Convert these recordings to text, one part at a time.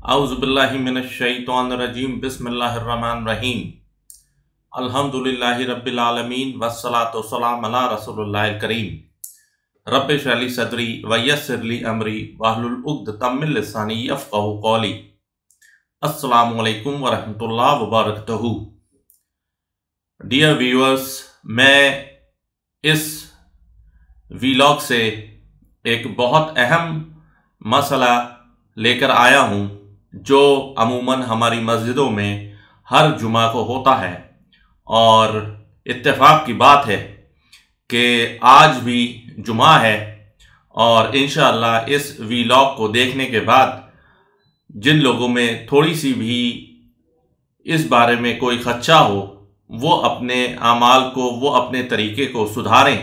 औज़ुबिल्लाहि मिनश्शैतानिर्रजीम बिस्मिल्लाहिर्रहमानिर्रहीम अल्हम्दुलिल्लाहि रब्बिल आलमीन वस्सलातु वस्सलामु अला रसूलिल्लाहिल करीम रब्बि इश्रह ली सदरी व यस्सिर ली अमरी वहलुल उक़दतम मिन लिसानी यफ़क़हू क़ौली। अस्सलामु अलैकुम व रहमतुल्लाहि व बरकातुहू। डियर व्यूअर्स, मैं इस वीलॉग से एक बहुत अहम मसला लेकर आया हूँ जो अमूमन हमारी मस्जिदों में हर जुमा को होता है, और इत्तेफाक की बात है कि आज भी जुमा है और इंशाअल्लाह इस वीलॉग को देखने के बाद जिन लोगों में थोड़ी सी भी इस बारे में कोई खदशा हो वो अपने आमाल को, वो अपने तरीके को सुधारें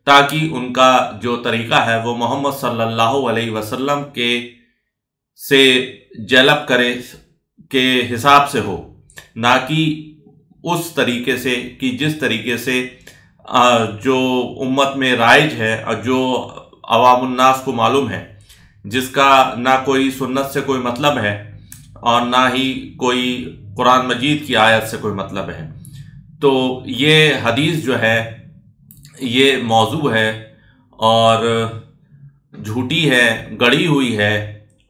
ताकि उनका जो तरीका है वो मोहम्मद सल्लल्लाहु अलैहि वसल्लम के से जलब करे के हिसाब से हो, ना कि उस तरीके से कि जिस तरीके से जो उम्मत में राइज है और जो अवामुन्नास को मालूम है, जिसका ना कोई सुन्नत से कोई मतलब है और ना ही कोई कुरान मजीद की आयत से कोई मतलब है। तो ये हदीस जो है ये मौजू है और झूठी है, गढ़ी हुई है,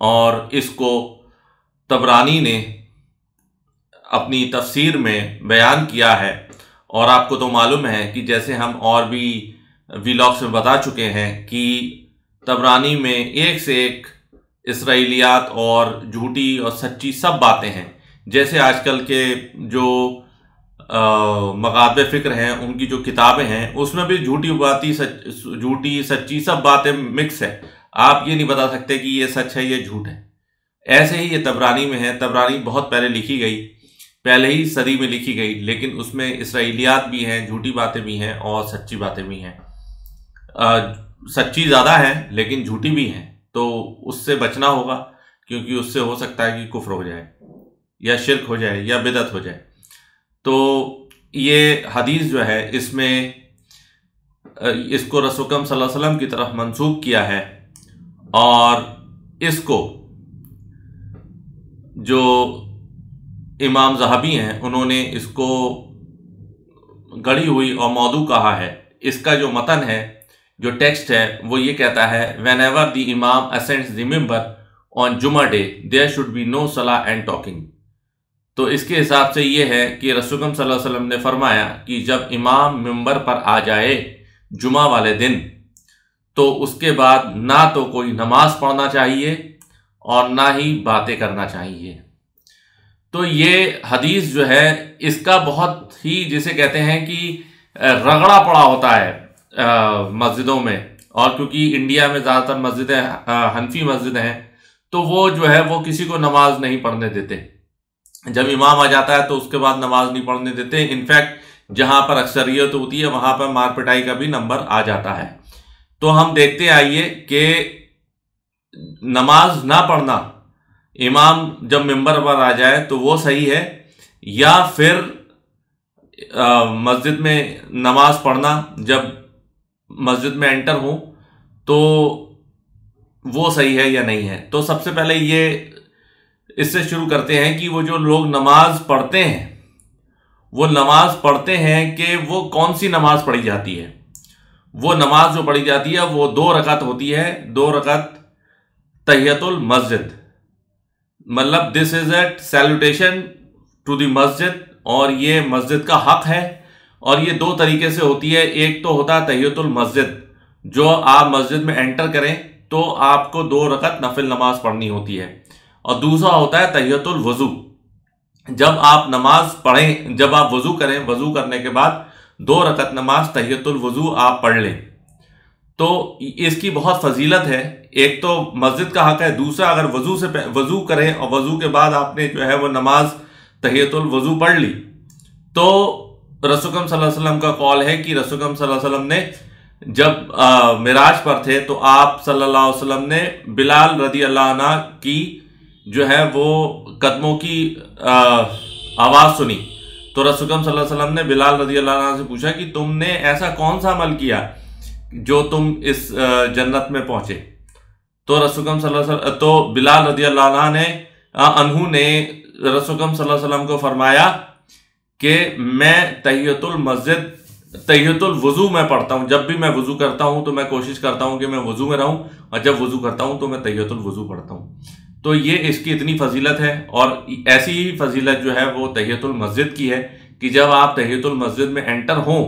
और इसको तबरानी ने अपनी तफसीर में बयान किया है। और आपको तो मालूम है कि जैसे हम और भी व्लॉग्स में बता चुके हैं कि तबरानी में एक से एक इसराइलियात और झूठी और सच्ची सब बातें हैं। जैसे आजकल के जो मगाद फ़िक्र हैं, उनकी जो किताबें हैं उसमें भी झूठी सच्ची सब बातें मिक्स है। आप ये नहीं बता सकते कि ये सच है ये झूठ है। ऐसे ही ये तबरानी में है। तबरानी बहुत पहले लिखी गई, पहले ही सदी में लिखी गई, लेकिन उसमें इसराइलियात भी हैं, झूठी बातें भी हैं और सच्ची बातें भी हैं। सच्ची ज़्यादा है लेकिन झूठी भी हैं, तो उससे बचना होगा, क्योंकि उससे हो सकता है कि कुफ्र हो जाए या शिर्क हो जाए या बिदअत हो जाए। तो ये हदीस जो है इसमें इसको रसूल अकरम सल्लल्लाहु अलैहि वसल्लम की तरफ मंसूब किया है, और इसको जो इमाम ज़हाबी हैं उन्होंने इसको गढ़ी हुई और मौदू कहा है। इसका जो मतन है, जो टेक्स्ट है, वो ये कहता है, whenever the imam ascends the minbar on Juma day there should be no सलाह एंड टॉकिंग। तो इसके हिसाब से ये है कि रसूल अकरम सल्लल्लाहु अलैहि वसल्लम ने फरमाया कि जब इमाम मिंबर पर आ जाए जुमा वाले दिन, तो उसके बाद ना तो कोई नमाज पढ़ना चाहिए और ना ही बातें करना चाहिए। तो ये हदीस जो है इसका बहुत ही, जिसे कहते हैं कि रगड़ा पड़ा होता है मस्जिदों में। और क्योंकि इंडिया में ज़्यादातर मस्जिदें हनफी मस्जिद हैं, तो वो जो है वो किसी को नमाज नहीं पढ़ने देते। जब इमाम आ जाता है तो उसके बाद नमाज नहीं पढ़ने देते। इनफैक्ट जहाँ पर अक्सरियत होती है वहाँ पर मार पिटाई का भी नंबर आ जाता है। तो हम देखते आइए कि नमाज ना पढ़ना इमाम जब मिंबर पर आ जाए तो वो सही है, या फिर मस्जिद में नमाज पढ़ना जब मस्जिद में एंटर हो तो वो सही है या नहीं है। तो सबसे पहले ये इससे शुरू करते हैं कि वो जो लोग नमाज पढ़ते हैं वो नमाज पढ़ते हैं कि वो कौन सी नमाज पढ़ी जाती है। वो नमाज जो पढ़ी जाती है वो 2 रकात होती है, 2 रकात तहियतुल मस्जिद, मतलब this is a salutation to the मस्जिद, और ये मस्जिद का हक है। और ये 2 तरीके से होती है। एक तो होता है तहियतुल मस्जिद, जो आप मस्जिद में एंटर करें तो आपको 2 रकात नफिल नमाज पढ़नी होती है, और दूसरा होता है तहियतुल वज़ू। जब आप नमाज पढ़ें, जब आप वज़ू करें, वज़ू करने के बाद 2 रकात नमाज तहियतुल वज़ू आप पढ़ लें, तो इसकी बहुत फजीलत है। एक तो मस्जिद का हक है, दूसरा अगर वज़ू करें और वज़ू के बाद आपने जो है वो नमाज तहियतुल वज़ू पढ़ ली, तो रसूल अकरम सल्लल्लाहु अलैहि वसल्लम का कौल है कि रसूल अकरम सल्लल्लाहु अलैहि वसल्लम ने जब मिराज पर थे तो आप सल्लल्लाहु अलैहि वसल्लम ने बिलाल रदी अल्लाह अन्हु की जो है वो कदमों की आवाज़ सुनी। तो रसूल अकरम सल्लल्लाहु अलैहि वसल्लम ने बिलाल रदी अल्लाह अन्हु से पूछा कि तुमने ऐसा कौन सा अमल किया जो तुम इस जन्नत में पहुंचे। तो रसूल अकरम सल्लल्लाहु अलैहि वसल्लम, तो बिलाल रदी अल्लाह अन्हु ने अन्हु ने रसूल अकरम सल्लल्लाहु अलैहि वसल्लम को फरमाया कि मैं तहियतुल वुजू में पढ़ता हूँ। जब भी मैं वुजू करता हूँ तो मैं कोशिश करता हूँ कि मैं वुजू में रहूँ, और जब वुजू करता हूँ तो मैं तहियतुल वुजू पढ़ता हूँ। तो ये इसकी इतनी फजीलत है। और ऐसी ही फजीलत जो है वो तहियतुल मस्जिद की है कि जब आप तहियतुल मस्जिद में एंटर हों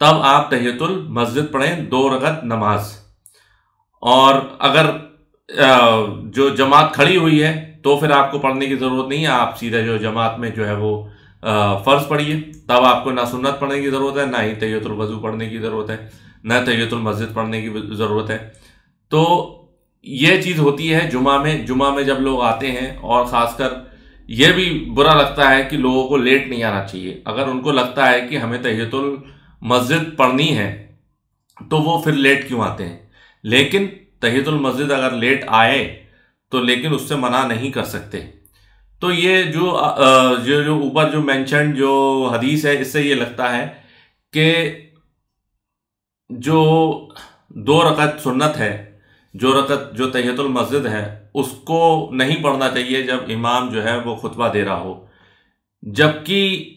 तब आप तहियतुल मस्जिद पढ़ें 2 रकअत नमाज। और अगर जो जमात खड़ी हुई है तो फिर आपको पढ़ने की ज़रूरत नहीं है, आप सीधा जो जमात में जो है वो फ़र्ज़ पढ़िए। तब आपको ना सुन्नत पढ़ने की ज़रूरत है, ना ही तहियतुल वज़ू पढ़ने की ज़रूरत है, ना तहियतुल मस्जिद पढ़ने की ज़रूरत है। तो ये चीज़ होती है जुमा में जब लोग आते हैं। और ख़ासकर ये भी बुरा लगता है कि लोगों को लेट नहीं आना चाहिए। अगर उनको लगता है कि हमें तहियतुल मस्जिद पढ़नी है तो वो फिर लेट क्यों आते हैं। लेकिन तहियतुल मस्जिद अगर लेट आए तो लेकिन उससे मना नहीं कर सकते। तो ये जो ऊपर जो मेंशन जो हदीस है, इससे ये लगता है कि जो 2 रकअत सुन्नत है, जो तहियतुल मस्जिद है, उसको नहीं पढ़ना चाहिए जब इमाम जो है वो खुतबा दे रहा हो। जबकि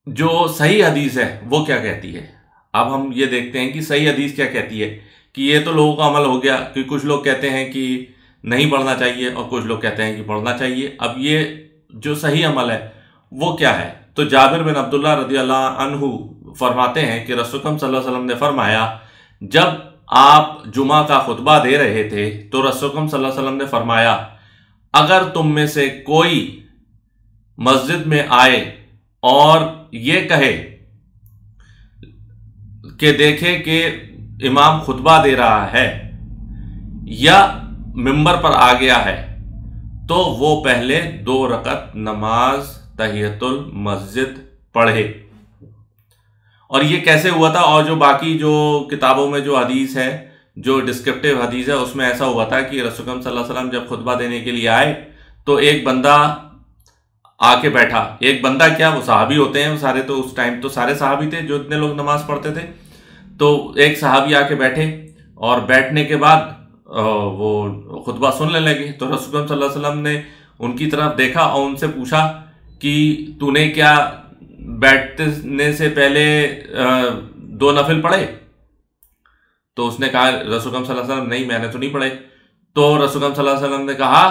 जो सही हदीस है वो क्या कहती है, अब हम ये देखते हैं कि सही हदीस क्या कहती है। कि ये तो लोगों का अमल हो गया कि कुछ लोग कहते हैं कि नहीं पढ़ना चाहिए और कुछ लोग कहते हैं कि पढ़ना चाहिए। अब ये जो सही अमल है वो क्या है। तो जाबिर बिन अब्दुल्लाह रदियल्लाहु अन्हु फरमाते हैं कि रसूल सल्लल्लाहु अलैहि वसल्लम ने फरमाया, जब आप जुमा का खुतबा दे रहे थे तो रसूल सल्लल्लाहु अलैहि वसल्लम ने फरमाया, अगर तुम में से कोई मस्जिद में आए और ये कहे कि देखे कि इमाम खुतबा दे रहा है या मिंबर पर आ गया है, तो वो पहले 2 रकअत नमाज तहियतुल मस्जिद पढ़े। और ये कैसे हुआ था, और जो बाकी जो किताबों में जो हदीस है, जो डिस्क्रिप्टिव हदीस है, उसमें ऐसा हुआ था कि रसूल सल्लल्लाहु अलैहि वसल्लम जब खुतबा देने के लिए आए तो एक बंदा आके बैठा। एक बंदा क्या, वो सहाबी होते हैं सारे, तो उस टाइम तो सारे सहाबी थे जो इतने लोग नमाज पढ़ते थे। तो एक सहाबी आके बैठे और बैठने के बाद वो खुतबा सुनने लगे। तो रसूल सल्लल्लाहु अलैहि वसल्लम ने उनकी तरफ देखा और उनसे पूछा कि तूने क्या बैठने से पहले 2 नफिल पढ़े। तो उसने कहा, रसूल सल्लल्लाहु अलैहि वसल्लम, नहीं मैंने तो नहीं पढ़े। तो रसूल सल्लल्लाहु अलैहि वसल्लम ने कहा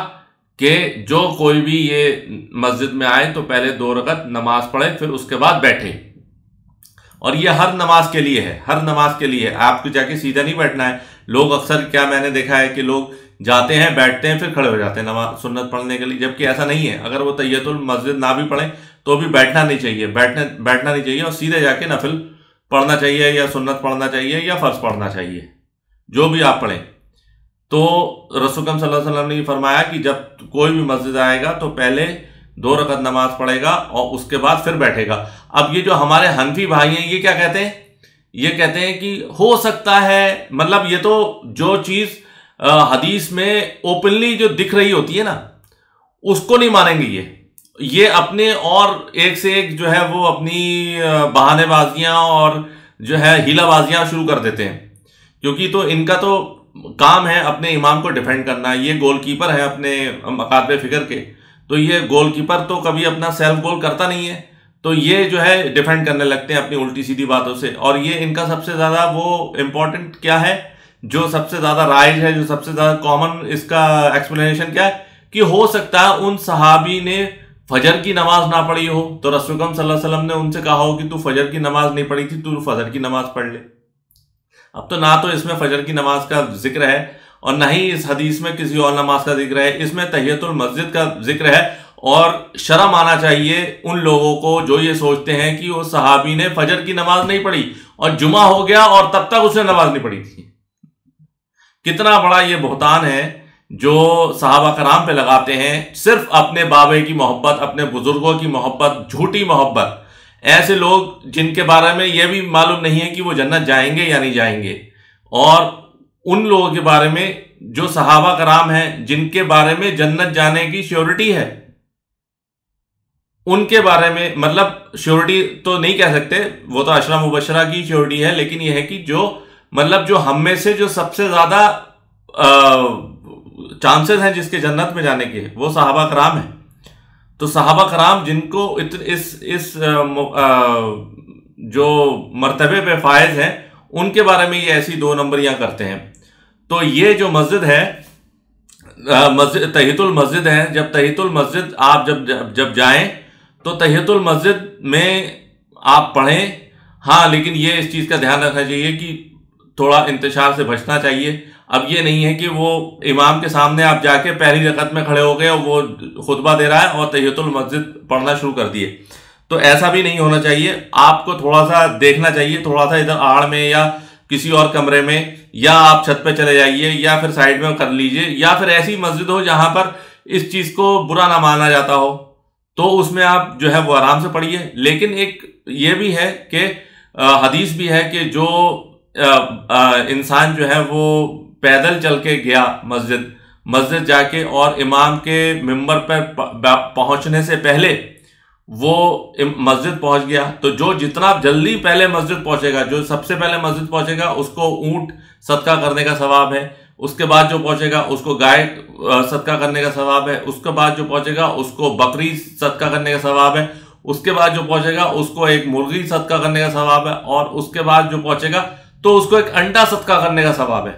कि जो कोई भी ये मस्जिद में आए तो पहले 2 रकअत नमाज पढ़े, फिर उसके बाद बैठे। और ये हर नमाज के लिए है, हर नमाज के लिए। आपको जाके सीधा नहीं बैठना है। लोग अक्सर क्या मैंने देखा है कि लोग जाते हैं, बैठते हैं, फिर खड़े हो जाते हैं नमाज सुन्नत पढ़ने के लिए, जबकि ऐसा नहीं है। अगर वो तहियतुल मस्जिद ना भी पढ़े तो भी बैठना नहीं चाहिए, बैठना नहीं चाहिए, और सीधे जाके नफिल पढ़ना चाहिए या सुन्नत पढ़ना चाहिए या फर्ज पढ़ना चाहिए, जो भी आप पढ़ें। तो रसूल सल्लल्लाहु अलैहि वसल्लम ने फरमाया कि जब कोई भी मस्जिद आएगा तो पहले 2 रकअत नमाज पढ़ेगा और उसके बाद फिर बैठेगा। अब ये जो हमारे हनफी भाई हैं, ये क्या कहते हैं, ये कहते हैं कि हो सकता है, मतलब ये तो जो चीज हदीस में ओपनली जो दिख रही होती है ना, उसको नहीं मानेंगे। ये अपने और एक से एक जो है वो अपनी बहानेबाजियां और जो है हीलाबाजियां शुरू कर देते हैं। क्योंकि तो इनका तो काम है अपने इमाम को डिफेंड करना। ये गोलकीपर है अपने मकातबे फिक्र के, तो ये गोलकीपर तो कभी अपना सेल्फ गोल करता नहीं है, तो ये जो है डिफेंड करने लगते हैं अपनी उल्टी सीधी बातों से। और ये इनका सबसे ज्यादा वो इंपॉर्टेंट क्या है, जो सबसे ज्यादा राइज है, जो सबसे ज्यादा कॉमन इसका एक्सप्लेनेशन क्या है कि हो सकता है उन सहाबी ने फजर की नमाज ना पढ़ी हो, तो रसूल सल्लल्लाहु अलैहि वसल्लम ने उनसे कहा हो कि तू फजर की नमाज नहीं पढ़ी थी, तू फजर की नमाज पढ़ ले। अब तो ना तो इसमें फजर की नमाज का जिक्र है और ना ही इस हदीस में किसी और नमाज का जिक्र है। इसमें तहियतुल मस्जिद का जिक्र है। और शर्म आना चाहिए उन लोगों को जो ये सोचते हैं कि वो सहाबी ने फजर की नमाज नहीं पढ़ी और जुमा हो गया और तब तक उसने नमाज नहीं पढ़ी थी। कितना बड़ा ये बुहतान है जो सहाबा कराम पे लगाते हैं, सिर्फ अपने बाबे की मोहब्बत, अपने बुजुर्गों की मोहब्बत, झूठी मोहब्बत। ऐसे लोग जिनके बारे में यह भी मालूम नहीं है कि वो जन्नत जाएंगे या नहीं जाएंगे, और उन लोगों के बारे में जो सहाबा कराम हैं जिनके बारे में जन्नत जाने की श्योरिटी है, उनके बारे में, मतलब श्योरिटी तो नहीं कह सकते, वो तो अशरा मुबशरा की श्योरिटी है, लेकिन यह है कि जो मतलब जो हम में से जो सबसे ज्यादा चांसेस हैं जिसके जन्नत में जाने के, वो सहाबा कराम है। तो सहाबा कराम जिनको इस जो मर्तबे पे फायज हैं, उनके बारे में ये ऐसी 2 नंबरियां करते हैं। तो ये जो मस्जिद है, मस्जिद तहियतुल मस्जिद है, जब तहियतुल मस्जिद आप जब जाएं तो तहियतुल मस्जिद में आप पढ़ें। हाँ, लेकिन ये इस चीज़ का ध्यान रखना चाहिए कि थोड़ा इंतशार से बचना चाहिए। अब ये नहीं है कि वो इमाम के सामने आप जाके पहली रकत में खड़े हो गए और वो खुतबा दे रहा है और तहियतुल मस्जिद पढ़ना शुरू कर दिए, तो ऐसा भी नहीं होना चाहिए। आपको थोड़ा सा देखना चाहिए, थोड़ा सा इधर आड़ में या किसी और कमरे में, या आप छत पे चले जाइए या फिर साइड में कर लीजिए, या फिर ऐसी मस्जिद हो जहां पर इस चीज को बुरा ना माना जाता हो, तो उसमें आप जो है वो आराम से पढ़िए। लेकिन एक ये भी है कि हदीस भी है कि जो इंसान जो है वो पैदल चल के गया मस्जिद जाके और इमाम के मिंबर पर पहुंचने से पहले वो मस्जिद पहुंच गया, तो जो जितना जल्दी पहले मस्जिद पहुंचेगा, जो सबसे पहले मस्जिद पहुंचेगा, उसको ऊंट सदका करने का सवाब है। उसके बाद जो पहुंचेगा उसको गाय सदका करने का सवाब है। उसके बाद जो पहुंचेगा उसको बकरी सदका करने का सवाब है। उसके बाद जो पहुंचेगा उसको एक मुर्गी सदका करने का सवाब है। और उसके बाद जो पहुंचेगा तो उसको एक अंडा सदका करने का सवाब है।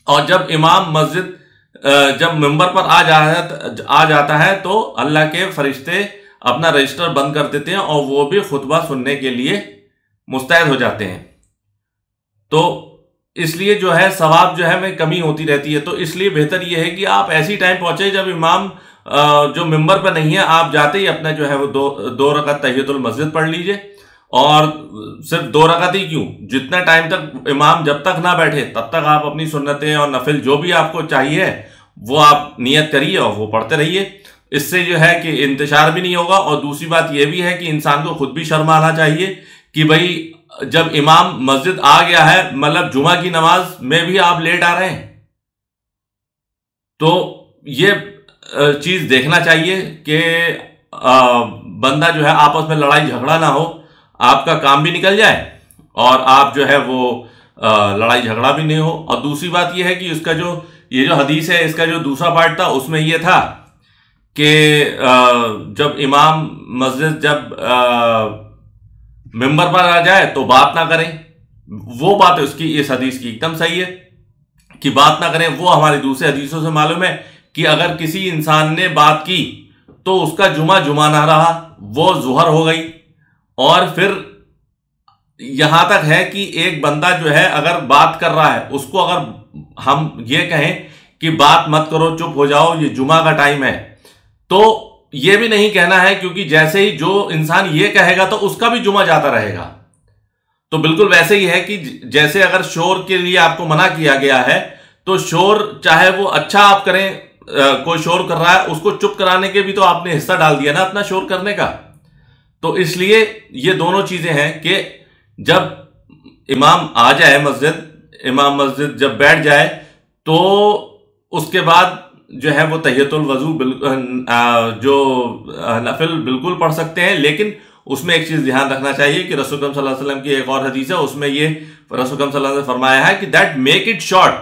और जब इमाम मस्जिद जब मिंबर पर आ जाता है तो अल्लाह के फरिश्ते अपना रजिस्टर बंद कर देते हैं और वो भी खुतबा सुनने के लिए मुस्तैद हो जाते हैं। तो इसलिए जो है सवाब जो है में कमी होती रहती है। तो इसलिए बेहतर ये है कि आप ऐसी टाइम पहुंचे जब इमाम जो मिंबर पर नहीं है, आप जाते ही अपना जो है वो दो रकत तहियतुल मस्जिद पढ़ लीजिए। और सिर्फ 2 रकत ही क्यों, जितना टाइम तक इमाम जब तक ना बैठे तब तक आप अपनी सुन्नतें और नफिल जो भी आपको चाहिए वो आप नियत करिए और वो पढ़ते रहिए। इससे जो है कि इंतशार भी नहीं होगा। और दूसरी बात यह भी है कि इंसान को खुद भी शर्म आना चाहिए कि भाई जब इमाम मस्जिद आ गया है, मतलब जुमा की नमाज में भी आप लेट आ रहे हैं, तो ये चीज देखना चाहिए कि बंदा जो है आपस में लड़ाई झगड़ा ना हो, आपका काम भी निकल जाए और आप जो है वो लड़ाई झगड़ा भी नहीं हो। और दूसरी बात यह है कि उसका जो ये जो हदीस है, इसका जो दूसरा पार्ट था उसमें यह था कि जब इमाम मस्जिद जब मिंबर पर आ जाए तो बात ना करें। वो बात उसकी इस हदीस की एकदम सही है कि बात ना करें। वो हमारी दूसरे हदीसों से मालूम है कि अगर किसी इंसान ने बात की तो उसका जुमा ना रहा, वो जुहर हो गई। और फिर यहां तक है कि एक बंदा जो है अगर बात कर रहा है, उसको अगर हम ये कहें कि बात मत करो, चुप हो जाओ, ये जुमा का टाइम है, तो ये भी नहीं कहना है, क्योंकि जैसे ही जो इंसान ये कहेगा तो उसका भी जुमा जाता रहेगा। तो बिल्कुल वैसे ही है कि जैसे अगर शोर के लिए आपको मना किया गया है, तो शोर चाहे वो अच्छा आप करें, कोई शोर कर रहा है उसको चुप कराने के भी तो आपने हिस्सा डाल दिया ना अपना शोर करने का। तो इसलिए ये दोनों चीजें हैं कि जब इमाम आ जाए इमाम मस्जिद जब बैठ जाए तो उसके बाद जो है वो तहियतुल वजू जो नफिल बिल्कुल पढ़ सकते हैं। लेकिन उसमें एक चीज ध्यान रखना चाहिए कि रसूल सल्लल्लाहु अलैहि वसल्लम की एक और हदीस है, उसमें ये रसूल सल्लल्लाहु अलैहि वसल्लम ने फरमाया है कि दैट मेक इट शॉर्ट,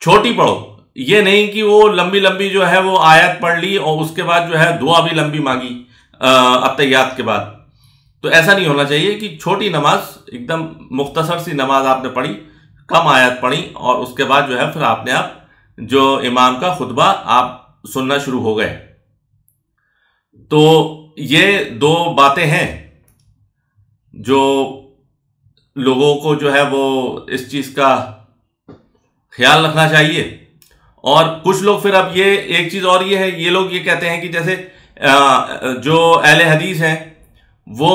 छोटी पढ़ो। ये नहीं कि वो लंबी लंबी जो है वो आयत पढ़ ली और उसके बाद जो है दुआ भी लंबी मांगी अत्तहियात के बाद। तो ऐसा नहीं होना चाहिए कि छोटी नमाज, एकदम मुख्तसर सी नमाज आपने पढ़ी, कम आयत पढ़ी और उसके बाद जो है फिर आपने आप जो इमाम का खुतबा आप सुनना शुरू हो गए। तो ये 2 बातें हैं जो लोगों को जो है वो इस चीज का ख्याल रखना चाहिए। और कुछ लोग फिर अब ये एक चीज और ये है, ये लोग ये कहते हैं कि जैसे जो अहले हदीस हैं वो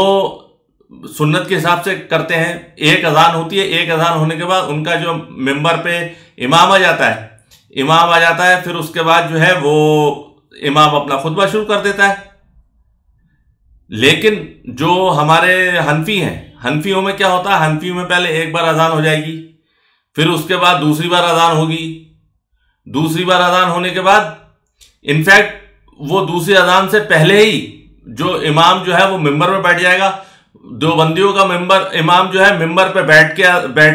सुन्नत के हिसाब से करते हैं। एक अजान होती है, एक अजान होने के बाद उनका जो मिंबर पे इमाम आ जाता है, फिर उसके बाद जो है वो इमाम अपना खुतबा शुरू कर देता है। लेकिन जो हमारे हनफी हैं, हनफियों में क्या होता है, हनफियों में पहले एक बार अजान हो जाएगी, फिर उसके बाद दूसरी बार अजान होगी, दूसरी बार अजान होने के बाद इनफैक्ट वो दूसरी अजान से पहले ही जो इमाम जो है वो मिंबर में बैठ जाएगा, देवबंदियों का मेंबर इमाम जो है मिंबर पे बैठ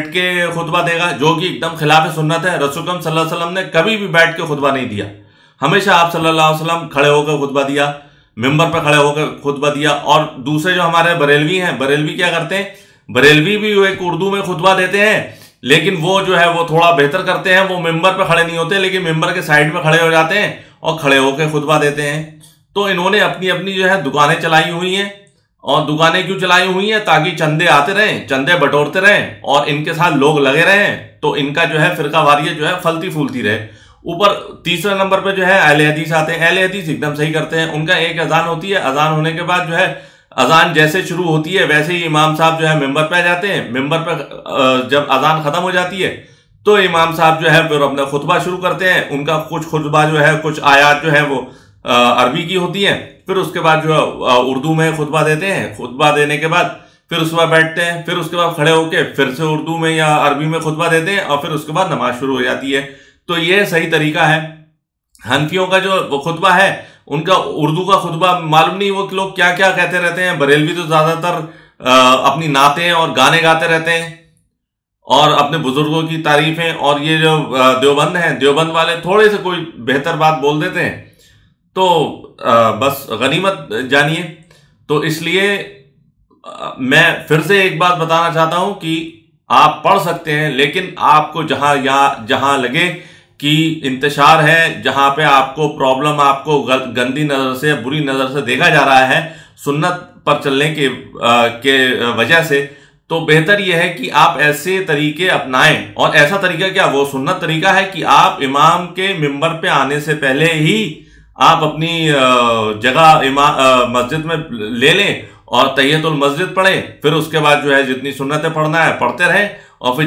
के खुतबा देगा, जो कि एकदम खिलाफ सुन्नत है। रसूल अकरम सल्लल्लाहु अलैहि वसल्लम ने कभी भी बैठ के खुतबा नहीं दिया, हमेशा आप सल्लल्लाहु अलैहि वसल्लम खड़े होकर खुतबा दिया, मिंबर पर खड़े होकर खुतबा दिया। और दूसरे जो हमारे बरेलवी हैं, बरेलवी क्या करते हैं, बरेलवी भी एक उर्दू में खुतबा देते हैं, लेकिन वो जो है वो थोड़ा बेहतर करते हैं। वो मिंबर पर खड़े नहीं होते, लेकिन मिंबर के साइड में खड़े हो जाते हैं और खड़े होकर खुतबा देते हैं। तो इन्होंने अपनी अपनी जो है दुकानें चलाई हुई हैं। और दुकानें क्यों चलाई हुई हैं? ताकि चंदे आते रहें, चंदे बटोरते रहें और इनके साथ लोग लगे रहें, तो इनका जो है फिरकावारियत जो है फलती फूलती रहे। ऊपर तीसरे नंबर पे जो है अहले हदीस आते हैं। अहले हदीस एकदम सही करते हैं। उनका एक अजान होती है, अजान होने के बाद जो है अजान जैसे शुरू होती है वैसे ही इमाम साहब जो है मिंबर पे आ जाते हैं। मिंबर पर जब अजान खत्म हो जाती है तो इमाम साहब जो है फिर अपना खुतबा शुरू करते हैं। उनका कुछ खुतबा जो है, कुछ आयात जो है वो अरबी की होती है, फिर उसके बाद जो है उर्दू में खुतबा देते हैं। खुतबा देने के बाद फिर उसके बाद बैठते हैं, फिर उसके बाद खड़े होकर फिर से उर्दू में या अरबी में खुतबा देते हैं और फिर उसके बाद नमाज शुरू हो जाती है। तो ये सही तरीका है। हनफियों का जो खुतबा है, उनका उर्दू का खुतबा मालूम नहीं वो लोग क्या क्या कहते रहते हैं। बरेलवी तो ज्यादातर अपनी नातें और गाने गाते रहते हैं और अपने बुजुर्गों की तारीफें। और ये जो देवबंद हैं, देवबंद वाले थोड़े से कोई बेहतर बात बोल देते हैं तो बस गनीमत जानिए। तो इसलिए मैं फिर से एक बात बताना चाहता हूं कि आप पढ़ सकते हैं, लेकिन आपको जहां लगे कि इंतशार है, जहां पे आपको प्रॉब्लम, आपको गंदी नजर से, बुरी नजर से देखा जा रहा है सुन्नत पर चलने के वजह से, तो बेहतर यह है कि आप ऐसे तरीके अपनाएं। और ऐसा तरीका क्या, वो सुन्नत तरीका है कि आप इमाम के मिंबर पे आने से पहले ही आप अपनी जगह मस्जिद में ले लें और तहियतुल मस्जिद पढ़ें। फिर उसके बाद जो है जितनी सुन्नतें पढ़ना है पढ़ते रहें और फिर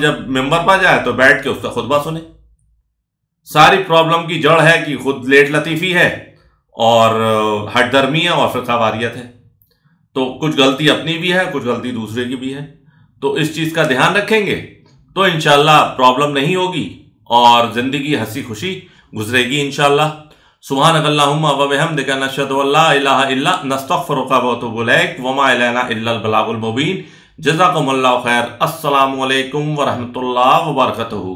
जब मिंबर पर जाए तो बैठ के उसका खुतबा सुने। सारी प्रॉब्लम की जड़ है कि खुद लेट लतीफ़ी है और हठधर्मी है और फिरकावारियत है। तो कुछ गलती अपनी भी है, कुछ गलती दूसरे की भी है। तो इस चीज़ का ध्यान रखेंगे तो इंशाल्लाह प्रॉब्लम नहीं होगी और ज़िंदगी हंसी खुशी गुजरेगी इंशाल्लाह। सुब्हानकल्लाहुम्मा व बिहम्दिका नशहदु अल्ला इलाहा इल्ला नस्तगफिरुका व अतूबु इलैक व मा अलैना इल्लल बलागुल मुबीन। जज़ाकुमुल्लाहु खैर। अस्सलामु अलैकुम व रहमतुल्लाहि व बरकातुहू।